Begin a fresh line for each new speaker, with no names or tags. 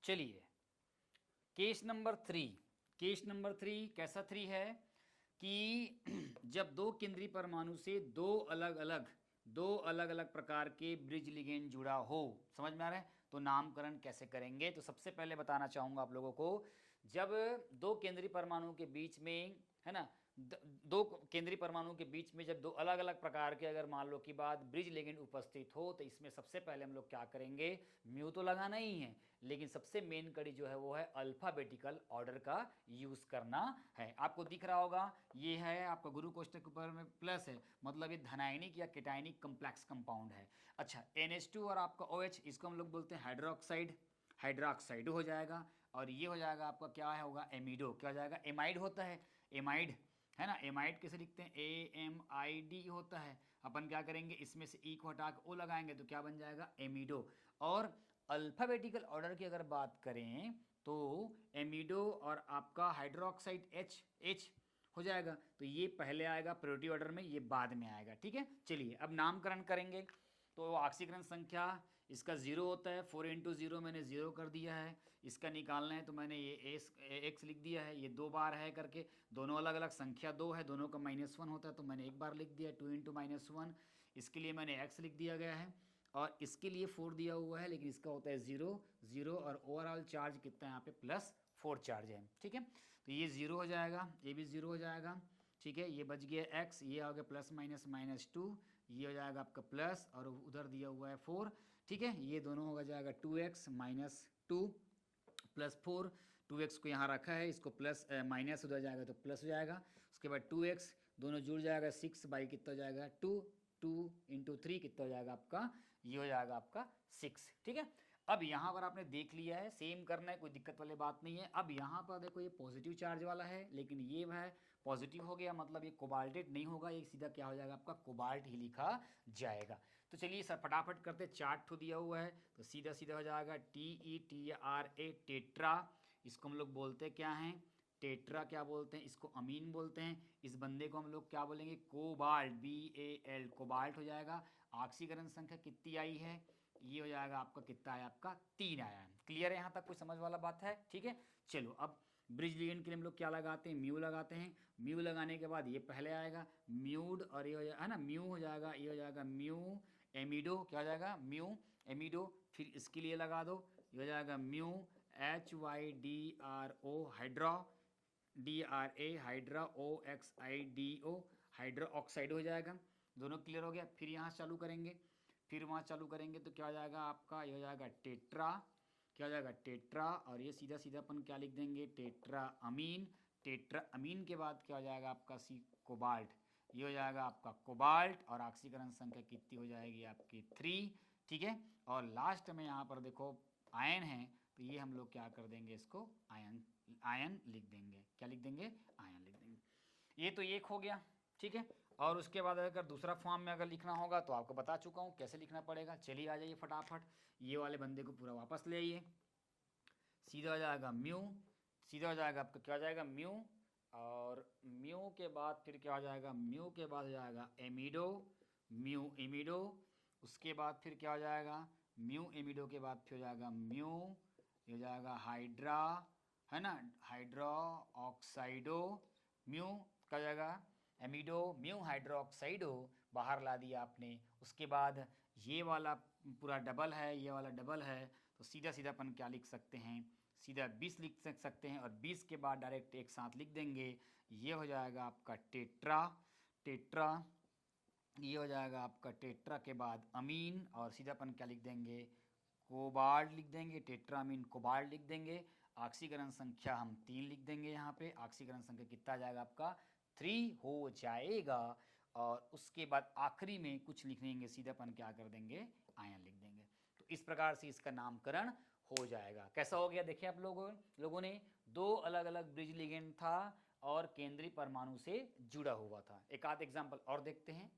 चलिए case number 3, case number 3 कैसा 3 है कि जब दो केंद्रीय परमाणु से दो अलग अलग प्रकार के ब्रिज लिगेंड जुड़ा हो, समझ में आ रहा है? तो नामकरण कैसे करेंगे, तो सबसे पहले बताना चाहूंगा आप लोगों को, जब दो केंद्रीय परमाणु के बीच में, है ना, दो केंद्रीय परमाणु के बीच में जब दो अलग अलग प्रकार के अगर मान लो कि बात ब्रिज लिगेंड उपस्थित हो, तो इसमें सबसे पहले हम लोग क्या करेंगे, म्यू तो लगाना ही है, लेकिन सबसे मेन कड़ी जो है वो है अल्फाबेटिकल ऑर्डर का यूज करना है। आपको दिख रहा होगा ये है आपका गुरु कोष्ठक ऊपर में प्लस है, मतलब ये धनायनिक या केटायनिक कम्प्लेक्स कंपाउंड है। अच्छा, NH2 और आपका OH, इसको हम लोग बोलते हैं हाइड्रोक्साइड, हाइड्रोक्साइड हो जाएगा, और ये हो जाएगा आपका क्या होगा, एमिडो, क्या हो जाएगा, एमाइड होता है, एमाइड, है ना। एमाइड कैसे लिखते हैं, AMID होता है। अपन क्या करेंगे, इसमें से ई को हटा के ओ लगाएंगे तो क्या बन जाएगा, एमिडो। और अल्फाबेटिकल ऑर्डर की अगर बात करें तो एमिडो और आपका हाइड्रोक्साइड H हो जाएगा, तो ये पहले आएगा प्रायोरिटी ऑर्डर में, ये बाद में आएगा, ठीक है। चलिए अब नामकरण करेंगे, तो ऑक्सीकरण संख्या इसका 0 होता है, 4 इंटू 0 मैंने 0 कर दिया है। इसका निकालना है तो मैंने ये x लिख दिया है, ये 2 बार है करके, दोनों अलग अलग संख्या 2 है, दोनों का -1 होता है तो मैंने एक बार लिख दिया, 2 इंटू -1। इसके लिए मैंने x लिख दिया गया है, और इसके लिए 4 दिया हुआ है, लेकिन इसका होता है 0 और ओवरऑल चार्ज कितना है यहाँ पे +4 चार्ज है, ठीक है। तो ये 0 हो जाएगा, ये भी 0 हो जाएगा, ठीक है। ये बच गया x, ये आ गया +-2, ये हो जाएगा आपका प्लस, और उधर दिया हुआ है 4, ठीक है। ये दोनों हो जाएगा 2x -2 +4, 2x को यहाँ रखा है, इसको प्लस माइनस उधर जाएगा तो प्लस हो जाएगा। उसके बाद 2x दोनों जुड़ जाएगा, 6 बाई कितना हो जाएगा 2, 2 इंटू 3 कितना हो जाएगा आपका, ये हो जाएगा आपका 6, ठीक है। अब यहाँ पर आपने देख लिया है, सेम करना है, कोई दिक्कत वाली बात नहीं है। अब यहाँ पर देखो ये पॉजिटिव चार्ज वाला है, लेकिन ये है पॉजिटिव हो गया, मतलब ये कोबाल्टेट नहीं होगा, ये सीधा क्या हो जाएगा आपका कोबाल्ट ही लिखा जाएगा। तो चलिए सर फटाफट करते, 4 ठो दिया हुआ है, तो सीधा सीधा हो जाएगा TETRA, टेट्रा। इसको हम लोग बोलते क्या हैं, टेट्रा क्या बोलते हैं, इसको अमीन बोलते हैं। इस बंदे को हम लोग क्या बोलेंगे, कोबाल्ट, BAL, कोबाल्ट हो जाएगा। ऑक्सीकरण संख्या कितनी आई है, ये हो जाएगा आपका कितना आया, आपका 3 आया है। क्लियर है यहाँ तक, कोई समझ वाला बात है, ठीक है। चलो अब ब्रिज लिगेंड के लिए हम लोग क्या लगाते हैं, म्यू लगाते हैं। म्यू लगाने के बाद ये पहले आएगा म्यूड, और ये हो जाएगा, है ना, म्यू हो जाएगा, ये हो जाएगा म्यू एमिडो, क्या हो जाएगा, म्यू एमिडो। फिर इसके लिए लगा दो, ये हो जाएगा mu HYDRO, hydro, DRA hydra, OXIDO, hydro oxide हो जाएगा। दोनों क्लियर हो गया। फिर यहाँ चालू करेंगे, फिर वहाँ चालू करेंगे तो क्या हो जाएगा आपका, ये हो जाएगा टेट्रा, क्या हो जाएगा टेट्रा, और ये सीधा सीधा अपन क्या लिख देंगे, टेट्रा अमीन। टेट्रा अमीन के बाद क्या हो जाएगा आपका कोबाल्ट, ये हो जाएगा आपका कोबाल्ट, और ऑक्सीकरण संख्या कितनी हो जाएगी आपकी 3, ठीक है। और लास्ट में यहाँ पर देखो आयन है, तो ये हम लोग क्या कर देंगे, इसको आयन, आयन लिख देंगे, क्या लिख देंगे, आयन लिख देंगे। ये तो एक हो गया, ठीक है। और उसके बाद अगर दूसरा फॉर्म में अगर लिखना होगा तो आपको बता चुका हूँ कैसे लिखना पड़ेगा। चलिए आ जाइए फटाफट, ये वाले बंदे को पूरा वापस ले आइए, सीधा हो जाएगा म्यू, सीधा हो जाएगा आपका क्या हो जाएगा म्यू, और म्यू के बाद फिर क्या हो जाएगा, म्यू के बाद हो जाएगा एमिडो, म्यू एमिडो। उसके बाद फिर क्या हो जाएगा, म्यू एमिडो के बाद फिर हो जाएगा म्यू, ये हो जाएगा हाइड्रा, है ना, हाइड्रो ऑक्साइडो, म्यू क्या हो जाएगा, एमिडो म्यू हाइड्रोक्साइडो, बाहर ला दिया आपने। उसके बाद ये वाला पूरा डबल है, ये वाला डबल है, तो सीधा सीधा अपन क्या लिख सकते हैं, सीधा 20 लिख सकते हैं, और 20 के बाद डायरेक्ट एक साथ लिख देंगे, ये हो जाएगा आपका टेट्रा, टेट्रा, ये हो जाएगा आपका टेट्रा के बाद अमीन, और सीधा अपन क्या लिख देंगे, कोबाल्ट लिख देंगे, टेट्रामीन कोबाल्ट लिख देंगे। ऑक्सीकरण संख्या हम 3 लिख देंगे, यहाँ पे ऑक्सीकरण संख्या कितना आ जाएगा आपका 3 हो जाएगा। और उसके बाद आखिरी में कुछ लिख देंगे, सीधा अपन क्या कर देंगे, आयन लिख देंगे। तो इस प्रकार से इसका नामकरण हो जाएगा। कैसा हो गया, देखिए आप लोगों ने, दो अलग अलग ब्रिज लिगेंड था और केंद्रीय परमाणु से जुड़ा हुआ था। एक आध एग्जाम्पल और देखते हैं।